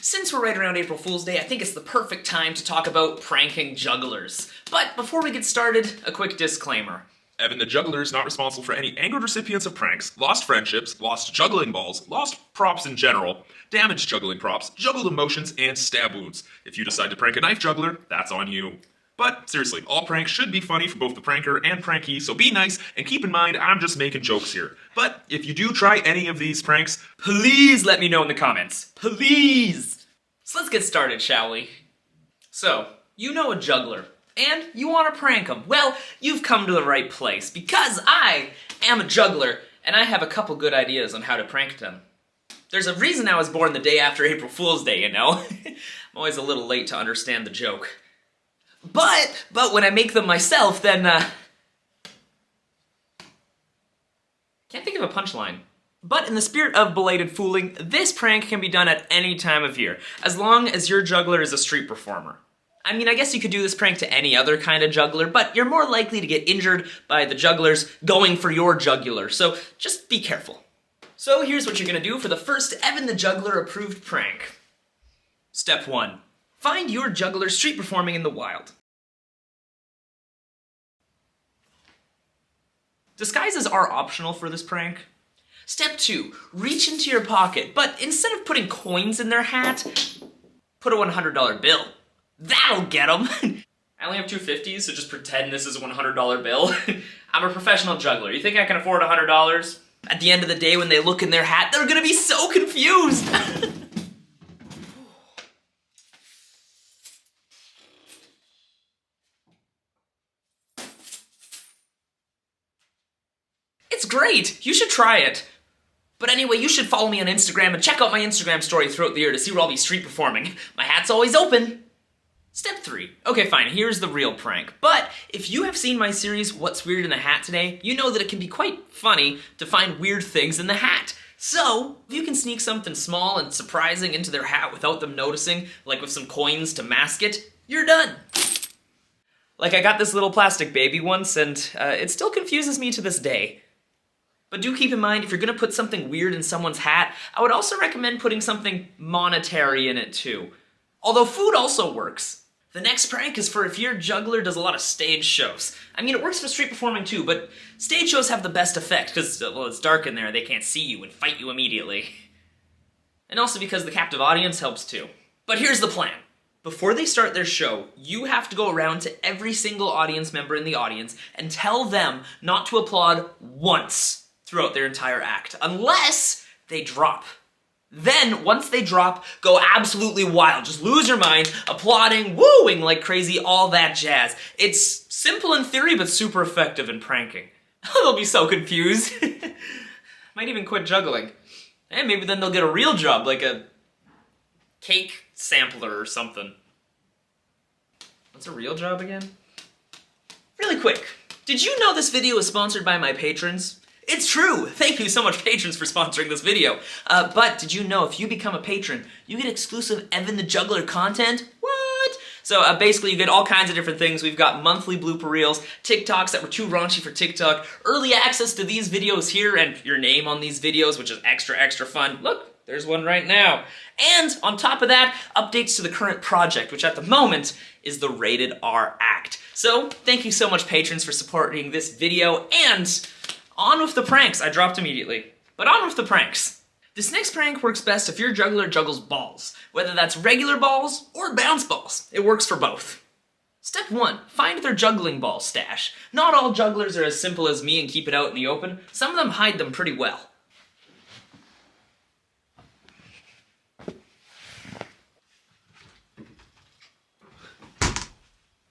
Since we're right around April Fool's Day, I think it's the perfect time to talk about pranking jugglers. But before we get started, a quick disclaimer. Evan the Juggler is not responsible for any angered recipients of pranks, lost friendships, lost juggling balls, lost props in general, damaged juggling props, juggled emotions, and stab wounds. If you decide to prank a knife juggler, that's on you. But seriously, all pranks should be funny for both the pranker and prankee, so be nice, and keep in mind I'm just making jokes here. But if you do try any of these pranks, Please let me know in the comments. Please! So let's get started, shall we? So, you know a juggler, and you want to prank him. Well, you've come to the right place, because I am a juggler, and I have a couple good ideas on how to prank them. There's a reason I was born the day after April Fool's Day, you know? I'm always a little late to understand the joke. But when I make them myself, then, can't think of a punchline. But in the spirit of belated fooling, this prank can be done at any time of year, as long as your juggler is a street performer. I mean, I guess you could do this prank to any other kind of juggler, but you're more likely to get injured by the jugglers going for your jugular, so just be careful. So here's what you're gonna do for the first Evan the Juggler approved prank. Step 1. Find your juggler street performing in the wild. Disguises are optional for this prank. Step 2. Reach into your pocket, but instead of putting coins in their hat, put a $100 bill. That'll get them! I only have two 50s, so just pretend this is a $100 bill. I'm a professional juggler. You think I can afford $100? At the end of the day, when they look in their hat, they're gonna be so confused! It's great! You should try it! But anyway, you should follow me on Instagram and check out my Instagram story throughout the year to see where I'll be street performing. My hat's always open! Step 3. Okay, fine, here's the real prank. But if you have seen my series, What's Weird in the Hat Today, you know that it can be quite funny to find weird things in the hat. So, if you can sneak something small and surprising into their hat without them noticing, like with some coins to mask it, you're done! Like, I got this little plastic baby once, and it still confuses me to this day. But do keep in mind, if you're gonna put something weird in someone's hat, I would also recommend putting something monetary in it too. Although food also works. The next prank is for if your juggler does a lot of stage shows. I mean, it works for street performing too, but stage shows have the best effect, because, well, it's dark in there, they can't see you and fight you immediately. And also because the captive audience helps too. But here's the plan. Before they start their show, you have to go around to every single audience member in the audience and tell them not to applaud once throughout their entire act, unless they drop. Then, once they drop, go absolutely wild. Just lose your mind, applauding, wooing like crazy, all that jazz. It's simple in theory, but super effective in pranking. They'll be so confused. Might even quit juggling. And maybe then they'll get a real job, like a cake sampler or something. What's a real job again? Really quick, did you know this video is sponsored by my patrons? It's true! Thank you so much, patrons, for sponsoring this video. But did you know if you become a patron, you get exclusive Evan the Juggler content? What? So basically you get all kinds of different things. We've got monthly blooper reels, TikToks that were too raunchy for TikTok, early access to these videos here, and your name on these videos, which is extra fun. Look, there's one right now. And on top of that, updates to the current project, which at the moment is the Rated R Act. So thank you so much, patrons, for supporting this video, and on with the pranks. I dropped immediately. But on with the pranks. This next prank works best if your juggler juggles balls, whether that's regular balls or bounce balls. It works for both. Step 1. Find their juggling ball stash. Not all jugglers are as simple as me and keep it out in the open. Some of them hide them pretty well.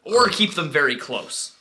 Or keep them very close.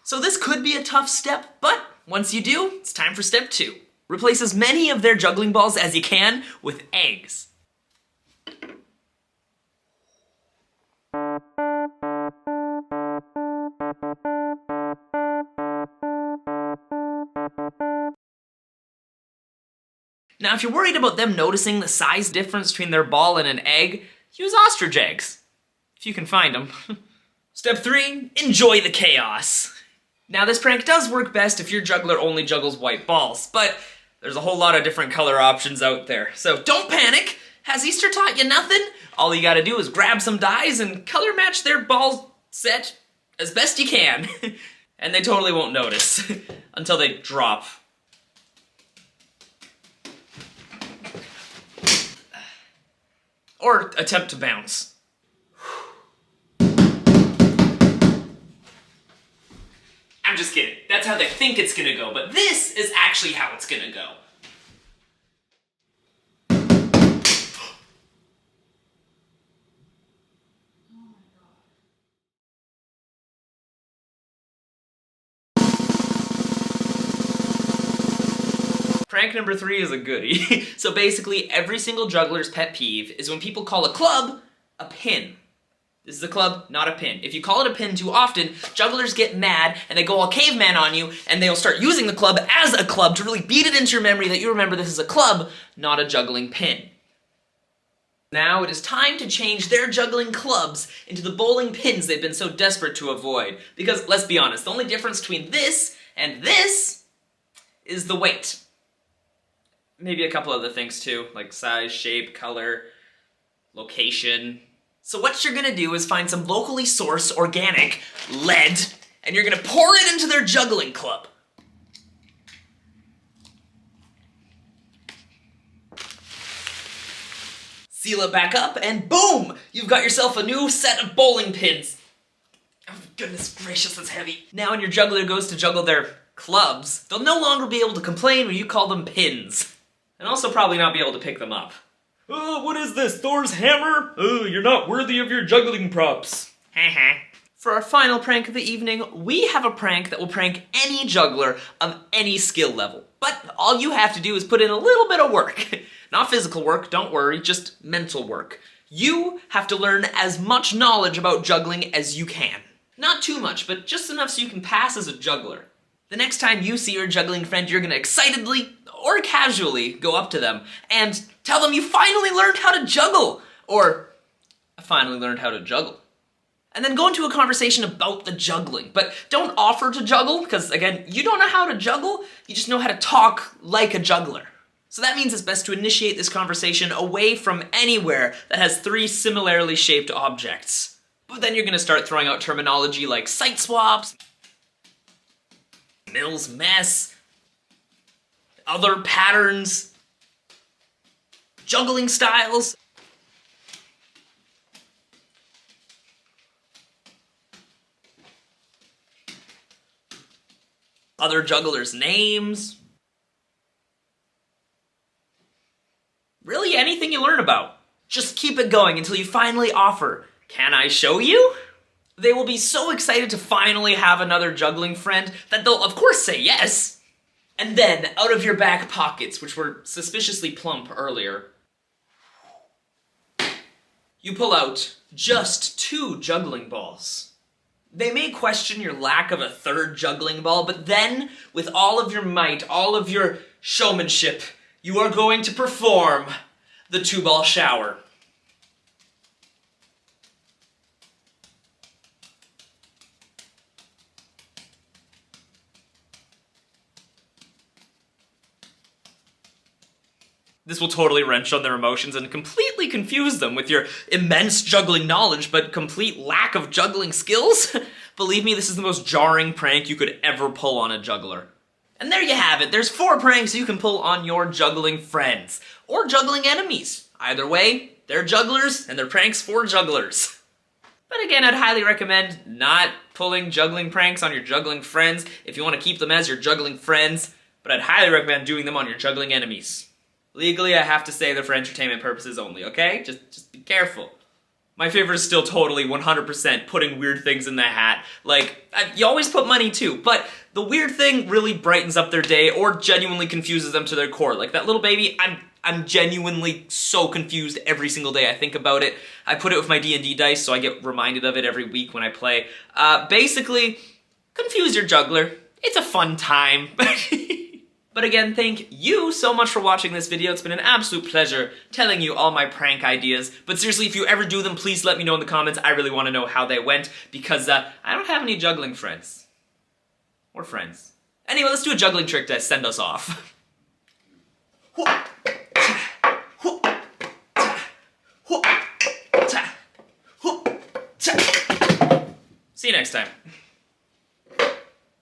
So this could be a tough step, but once you do, it's time for step 2. Replace as many of their juggling balls as you can with eggs. Now, if you're worried about them noticing the size difference between their ball and an egg, use ostrich eggs, if you can find them. Step 3, enjoy the chaos. Now this prank does work best if your juggler only juggles white balls, but there's a whole lot of different color options out there. So don't panic! Has Easter taught you nothing? All you gotta do is grab some dies and color match their ball set as best you can. And they totally won't notice until they drop. Or attempt to bounce. I'm just kidding. That's how they think it's gonna go, but this is actually how it's gonna go. Prank number 3 is a goodie. So basically, every single juggler's pet peeve is when people call a club a pin. This is a club, not a pin. If you call it a pin too often, jugglers get mad and they go all caveman on you and they'll start using the club as a club to really beat it into your memory that you remember this is a club, not a juggling pin. Now it is time to change their juggling clubs into the bowling pins they've been so desperate to avoid. Because, let's be honest, the only difference between this and this is the weight. Maybe a couple other things too, like size, shape, color, location. So what you're gonna do is find some locally sourced organic lead, and you're gonna pour it into their juggling club. Seal it back up, and boom! You've got yourself a new set of bowling pins. Oh, goodness gracious, that's heavy. Now when your juggler goes to juggle their clubs, they'll no longer be able to complain when you call them pins. And also probably not be able to pick them up. Oh, what is this, Thor's hammer? Oh, you're not worthy of your juggling props. For our final prank of the evening, we have a prank that will prank any juggler of any skill level. But all you have to do is put in a little bit of work. Not physical work, don't worry, just mental work. You have to learn as much knowledge about juggling as you can. Not too much, but just enough so you can pass as a juggler. The next time you see your juggling friend, you're gonna excitedly or casually go up to them and tell them you finally learned how to juggle, or I finally learned how to juggle. And then go into a conversation about the juggling, but don't offer to juggle, because again, you don't know how to juggle, you just know how to talk like a juggler. So that means it's best to initiate this conversation away from anywhere that has 3 similarly shaped objects. But then you're gonna start throwing out terminology like site swaps, Mills mess, other patterns, juggling styles. Other jugglers' names. Really, anything you learn about. Just keep it going until you finally offer, "Can I show you?" They will be so excited to finally have another juggling friend that they'll of course say yes. And then, out of your back pockets, which were suspiciously plump earlier, you pull out just 2 juggling balls. They may question your lack of a 3rd juggling ball, but then, with all of your might, all of your showmanship, you are going to perform the 2-ball shower. This will totally wrench on their emotions and completely confuse them with your immense juggling knowledge but complete lack of juggling skills. Believe me, this is the most jarring prank you could ever pull on a juggler. And there you have it. There's 4 pranks you can pull on your juggling friends. Or juggling enemies. Either way, they're jugglers and they're pranks for jugglers. But again, I'd highly recommend not pulling juggling pranks on your juggling friends if you want to keep them as your juggling friends. But I'd highly recommend doing them on your juggling enemies. Legally, I have to say they're for entertainment purposes only, okay? Just be careful. My favorite is still totally 100% putting weird things in the hat. Like, you always put money too, but the weird thing really brightens up their day or genuinely confuses them to their core. Like that little baby, I'm genuinely so confused every single day I think about it. I put it with my D&D dice so I get reminded of it every week when I play. Basically, confuse your juggler. It's a fun time. But again, thank you so much for watching this video. It's been an absolute pleasure telling you all my prank ideas. But seriously, if you ever do them, please let me know in the comments. I really want to know how they went because I don't have any juggling friends. We're friends. Anyway, let's do a juggling trick to send us off. See you next time.